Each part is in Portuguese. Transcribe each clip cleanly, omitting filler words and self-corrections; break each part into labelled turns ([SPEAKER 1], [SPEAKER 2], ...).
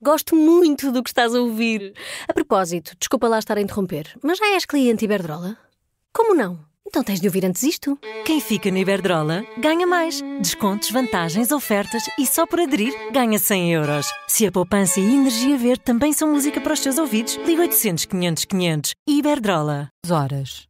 [SPEAKER 1] Gosto muito do que estás a ouvir. A propósito, desculpa lá estar a interromper, mas já és cliente Iberdrola? Como não? Então tens de ouvir antes isto.
[SPEAKER 2] Quem fica na Iberdrola ganha mais. Descontos, vantagens, ofertas e só por aderir ganha 100 euros. Se a poupança e a energia verde também são música para os teus ouvidos, liga 800 500 500. Iberdrola. Horas.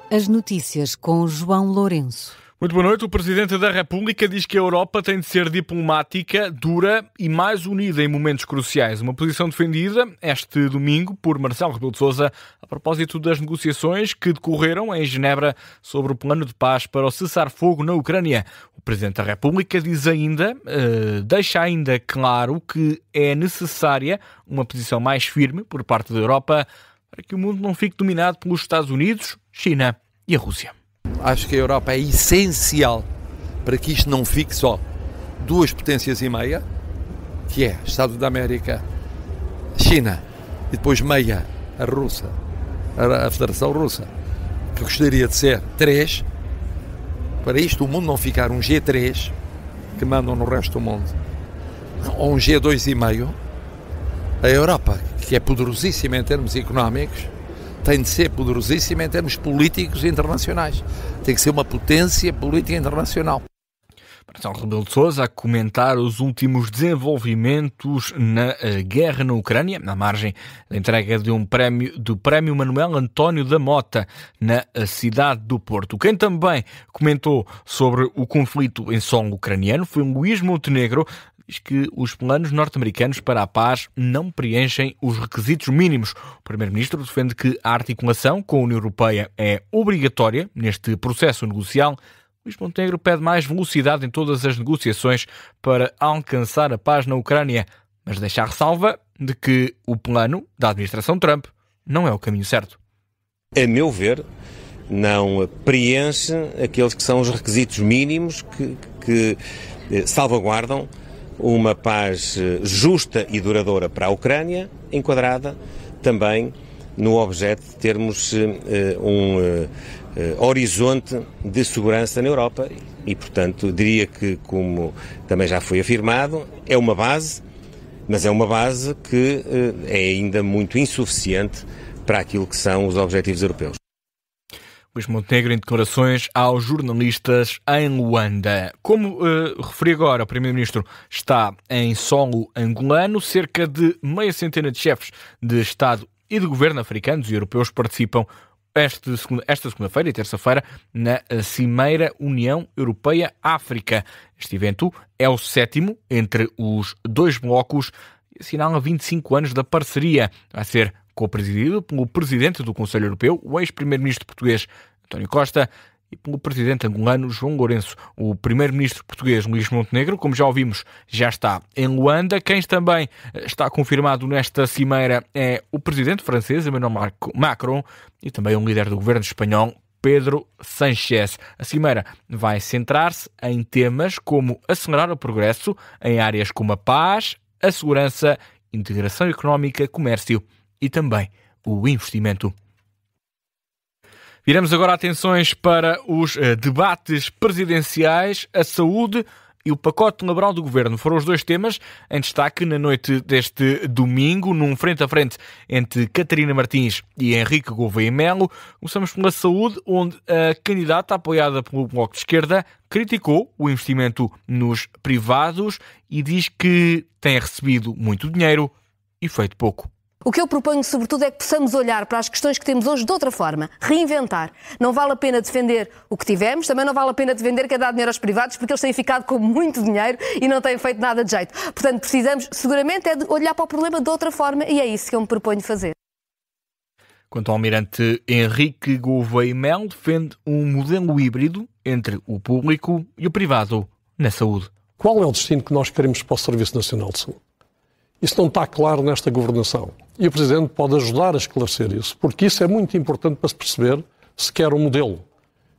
[SPEAKER 2] As notícias com João Lourenço.
[SPEAKER 3] Muito boa noite. O Presidente da República diz que a Europa tem de ser diplomática, dura e mais unida em momentos cruciais. Uma posição defendida este domingo por Marcelo Rebelo de Sousa a propósito das negociações que decorreram em Genebra sobre o plano de paz para o cessar-fogo na Ucrânia. O Presidente da República deixa ainda claro que é necessária uma posição mais firme por parte da Europa para que o mundo não fique dominado pelos Estados Unidos, China e a Rússia.
[SPEAKER 4] Acho que a Europa é essencial para que isto não fique só duas potências e meia, que é Estados da América, China e depois meia a Federação Russa, que gostaria de ser 3, para isto o mundo não ficar um G3 que mandam no resto do mundo, ou um G2,5. A Europa, que é poderosíssima em termos económicos, tem de ser poderosíssima em termos políticos e internacionais. Tem que ser uma potência política internacional.
[SPEAKER 3] Marcelo Rebelo de Sousa a comentar os últimos desenvolvimentos na guerra na Ucrânia, na margem da entrega de do prémio Manuel António da Mota na cidade do Porto. Quem também comentou sobre o conflito em solo ucraniano foi Luís Montenegro. Diz que os planos norte-americanos para a paz não preenchem os requisitos mínimos. O Primeiro-Ministro defende que a articulação com a União Europeia é obrigatória neste processo negocial. Luís Montenegro pede mais velocidade em todas as negociações para alcançar a paz na Ucrânia, mas deixa a ressalva de que o plano da administração Trump não é o caminho certo.
[SPEAKER 5] A meu ver, não preenche aqueles que são os requisitos mínimos que salvaguardam uma paz justa e duradoura para a Ucrânia, enquadrada também no objeto de termos um horizonte de segurança na Europa e, portanto, diria que, como também já foi afirmado, é uma base, mas é uma base que é ainda muito insuficiente para aquilo que são os objetivos europeus.
[SPEAKER 3] Luís Montenegro em declarações aos jornalistas em Luanda. Como referi agora, o Primeiro-Ministro está em solo angolano. Cerca de meia centena de chefes de Estado e de Governo africanos e europeus participam esta segunda-feira e terça-feira na Cimeira União Europeia-África. Este evento é o 7º entre os dois blocos e assinala 25 anos da parceria. Vai ser co-presidido pelo Presidente do Conselho Europeu, o ex-Primeiro-Ministro português António Costa, e pelo Presidente angolano João Lourenço. O Primeiro-Ministro português Luís Montenegro, como já ouvimos, já está em Luanda. Quem também está confirmado nesta cimeira é o Presidente francês Emmanuel Macron e também o líder do Governo espanhol Pedro Sánchez. A cimeira vai centrar-se em temas como acelerar o progresso em áreas como a paz, a segurança, integração económica, comércio e também o investimento. Viramos agora atenções para os debates presidenciais, a saúde e o pacote laboral do Governo. Foram os dois temas em destaque na noite deste domingo, num frente a frente entre Catarina Martins e Henrique Gouveia Melo. Começamos pela saúde, onde a candidata, apoiada pelo Bloco de Esquerda, criticou o investimento nos privados e diz que tem recebido muito dinheiro e feito pouco.
[SPEAKER 6] O que eu proponho, sobretudo, é que possamos olhar para as questões que temos hoje de outra forma, reinventar. Não vale a pena defender o que tivemos, também não vale a pena defender que é dar dinheiro aos privados, porque eles têm ficado com muito dinheiro e não têm feito nada de jeito. Portanto, precisamos, seguramente, é de olhar para o problema de outra forma e é isso que eu me proponho fazer.
[SPEAKER 3] Quanto ao almirante Henrique Gouveia Melo, defende um modelo híbrido entre o público e o privado na saúde.
[SPEAKER 7] Qual é o destino que nós queremos para o Serviço Nacional de Saúde? Isso não está claro nesta governação. E o Presidente pode ajudar a esclarecer isso, porque isso é muito importante para se perceber se quer um modelo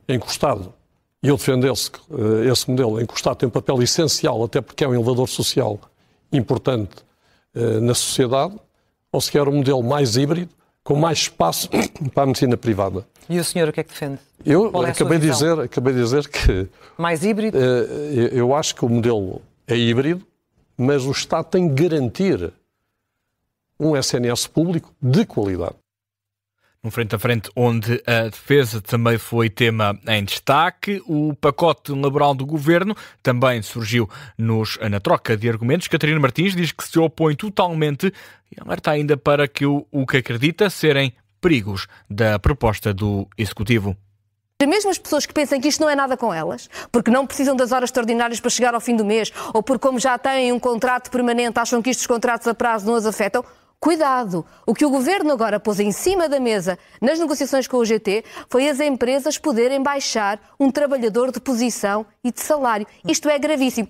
[SPEAKER 7] em que o Estado, e eu defendo esse modelo, em que o Estado tem um papel essencial, até porque é um elevador social importante na sociedade, ou se quer um modelo mais híbrido, com mais espaço para a medicina privada.
[SPEAKER 8] E o senhor o que é que defende?
[SPEAKER 7] Eu acabei de dizer que...
[SPEAKER 8] Mais híbrido?
[SPEAKER 7] Eu acho que o modelo é híbrido, mas o Estado tem que garantir um SNS público de qualidade.
[SPEAKER 3] No frente a frente, onde a defesa também foi tema em destaque, o pacote laboral do governo também surgiu na troca de argumentos. Catarina Martins diz que se opõe totalmente e alerta ainda para que o que acredita serem perigos da proposta do Executivo.
[SPEAKER 6] Mesmo as pessoas que pensam que isto não é nada com elas, porque não precisam das horas extraordinárias para chegar ao fim do mês, ou porque como já têm um contrato permanente, acham que estes contratos a prazo não as afetam, cuidado! O que o Governo agora pôs em cima da mesa nas negociações com o UGT foi as empresas poderem baixar um trabalhador de posição e de salário. Isto é gravíssimo.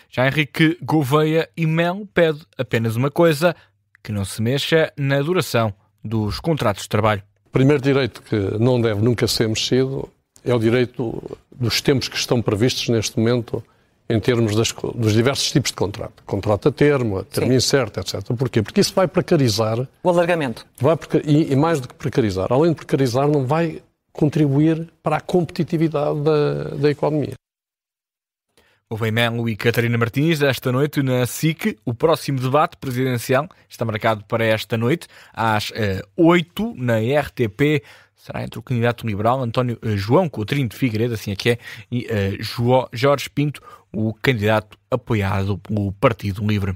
[SPEAKER 3] Já Henrique Gouveia e Melo pede apenas uma coisa, que não se mexa na duração dos contratos de trabalho.
[SPEAKER 7] O primeiro direito que não deve nunca ser mexido é o direito dos tempos que estão previstos neste momento em termos dos diversos tipos de contrato. Contrato a termo incerto, etc. Porquê? Porque isso vai precarizar...
[SPEAKER 8] O alargamento.
[SPEAKER 7] E mais do que precarizar. Além de precarizar, não vai contribuir para a competitividade da economia.
[SPEAKER 3] Gouveia Melo e Catarina Martins, esta noite na SIC. O próximo debate presidencial está marcado para esta noite, às 8, na RTP. Será entre o candidato liberal João Coutrinho de Figueiredo, assim é que é, e Jorge Pinto, o candidato apoiado pelo Partido Livre.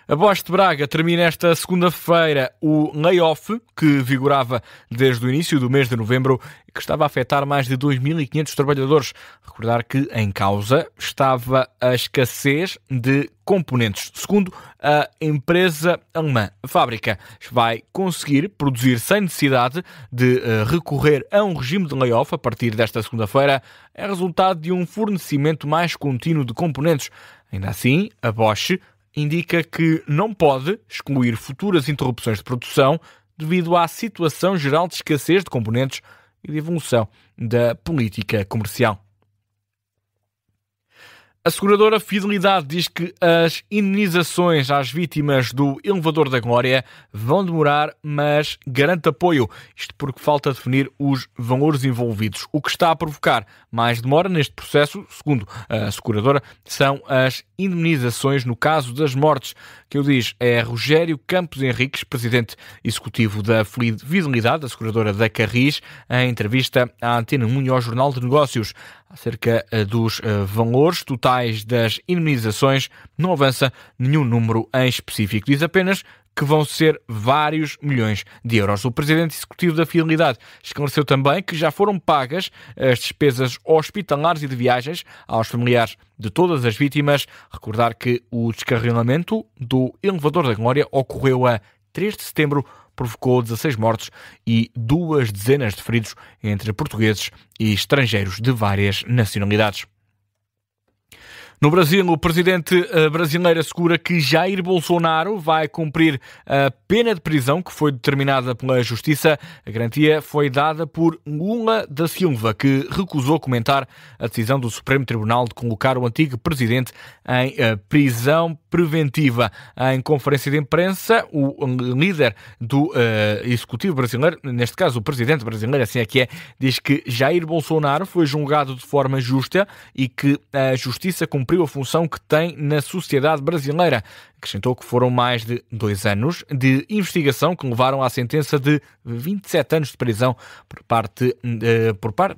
[SPEAKER 3] A Bosch de Braga termina esta segunda-feira o layoff que vigorava desde o início do mês de novembro e que estava a afetar mais de 2.500 trabalhadores. Recordar que em causa estava a escassez de componentes. Segundo a empresa alemã, a fábrica vai conseguir produzir sem necessidade de recorrer a um regime de layoff a partir desta segunda-feira. É resultado de um fornecimento mais contínuo de componentes. Ainda assim, a Bosch indica que não pode excluir futuras interrupções de produção devido à situação geral de escassez de componentes e de evolução da política comercial. A seguradora Fidelidade diz que as indenizações às vítimas do elevador da Glória vão demorar, mas garante apoio. Isto porque falta definir os valores envolvidos. O que está a provocar mais demora neste processo, segundo a seguradora, são as indenizações no caso das mortes. Que o diz é Rogério Campos Henriques, presidente executivo da Fidelidade, a seguradora da Carris, em entrevista à Antena 1 e ao Jornal de Negócios. Acerca dos valores totais das indemnizações, não avança nenhum número em específico. Diz apenas que vão ser vários milhões de euros. O presidente executivo da Fidelidade esclareceu também que já foram pagas as despesas hospitalares e de viagens aos familiares de todas as vítimas. Recordar que o descarrilamento do elevador da Glória ocorreu a 3 de setembro, provocou 16 mortes e 2 dezenas de feridos entre portugueses e estrangeiros de várias nacionalidades. No Brasil, o presidente brasileiro assegura que Jair Bolsonaro vai cumprir a pena de prisão que foi determinada pela Justiça. A garantia foi dada por Lula da Silva, que recusou comentar a decisão do Supremo Tribunal de colocar o antigo presidente em prisão preventiva. Em conferência de imprensa, o líder do Executivo brasileiro, neste caso o presidente brasileiro, assim é que é, diz que Jair Bolsonaro foi julgado de forma justa e que a Justiça cumpriu a função que tem na sociedade brasileira. Acrescentou que foram mais de 2 anos de investigação que levaram à sentença de 27 anos de prisão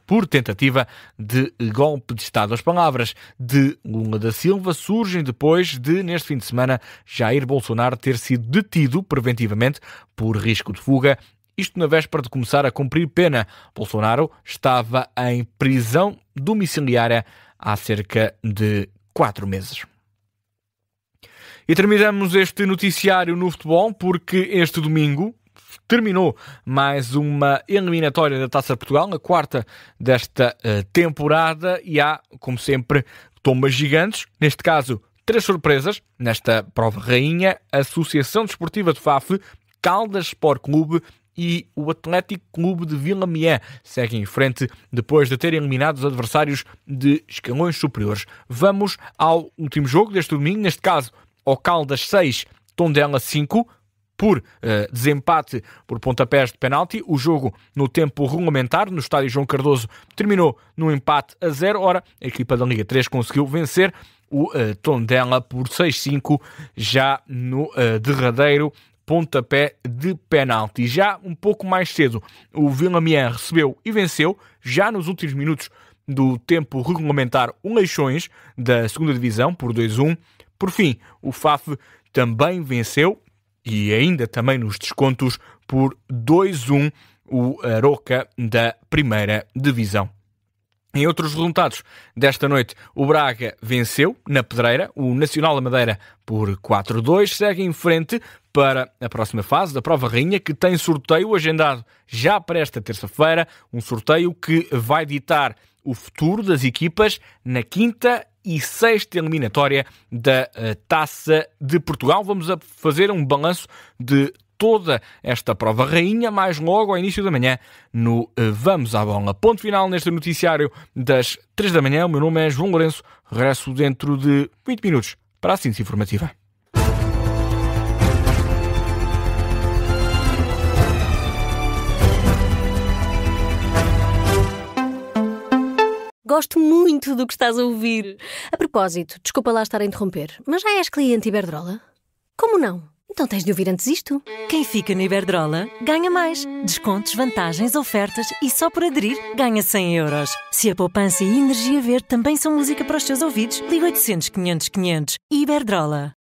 [SPEAKER 3] por tentativa de golpe de Estado. As palavras de Lula da Silva surgem depois de, neste fim de semana, Jair Bolsonaro ter sido detido preventivamente por risco de fuga. Isto na véspera de começar a cumprir pena. Bolsonaro estava em prisão domiciliária há cerca de 4 meses. E terminamos este noticiário no futebol porque este domingo terminou mais uma eliminatória da Taça de Portugal, a 4ª desta temporada, e há, como sempre, tombas gigantes. Neste caso, 3 surpresas. Nesta prova rainha, a Associação Desportiva de Faf, Caldas Sport Clube e o Atlético Clube de Vila Mié seguem em frente depois de terem eliminado os adversários de escalões superiores. Vamos ao último jogo deste domingo, neste caso ao Caldas 6, Tondela 5. por desempate por pontapés de penalti. O jogo no tempo regulamentar no estádio João Cardoso terminou num empate a 0. Ora, a equipa da Liga 3 conseguiu vencer o Tondela por 6-5 já no derradeiro pontapé de penalti. Já um pouco mais cedo, o Villamian recebeu e venceu, já nos últimos minutos do tempo regulamentar, o Leixões da 2ª Divisão por 2-1. Por fim, o FAF também venceu, e ainda também nos descontos, por 2-1 o Aroca da 1ª Divisão. Em outros resultados desta noite, o Braga venceu na Pedreira o Nacional da Madeira por 4-2. Segue em frente para a próxima fase da Prova Rainha, que tem sorteio agendado já para esta terça-feira. Um sorteio que vai ditar o futuro das equipas na 5ª e 6ª eliminatória da Taça de Portugal. Vamos a fazer um balanço de toda esta Prova Rainha, mais logo ao início da manhã no Vamos à Bola. Ponto final neste noticiário das 3 da manhã. O meu nome é João Lourenço. Regresso dentro de 20 minutos para a síntese informativa.
[SPEAKER 1] Gosto muito do que estás a ouvir. A propósito, desculpa lá estar a interromper, mas já és cliente Iberdrola? Como não? Então tens de ouvir antes isto.
[SPEAKER 2] Quem fica no Iberdrola ganha mais. Descontos, vantagens, ofertas e só por aderir ganha 100 euros. Se a poupança e a energia verde também são música para os teus ouvidos, liga 800 500 500. Iberdrola.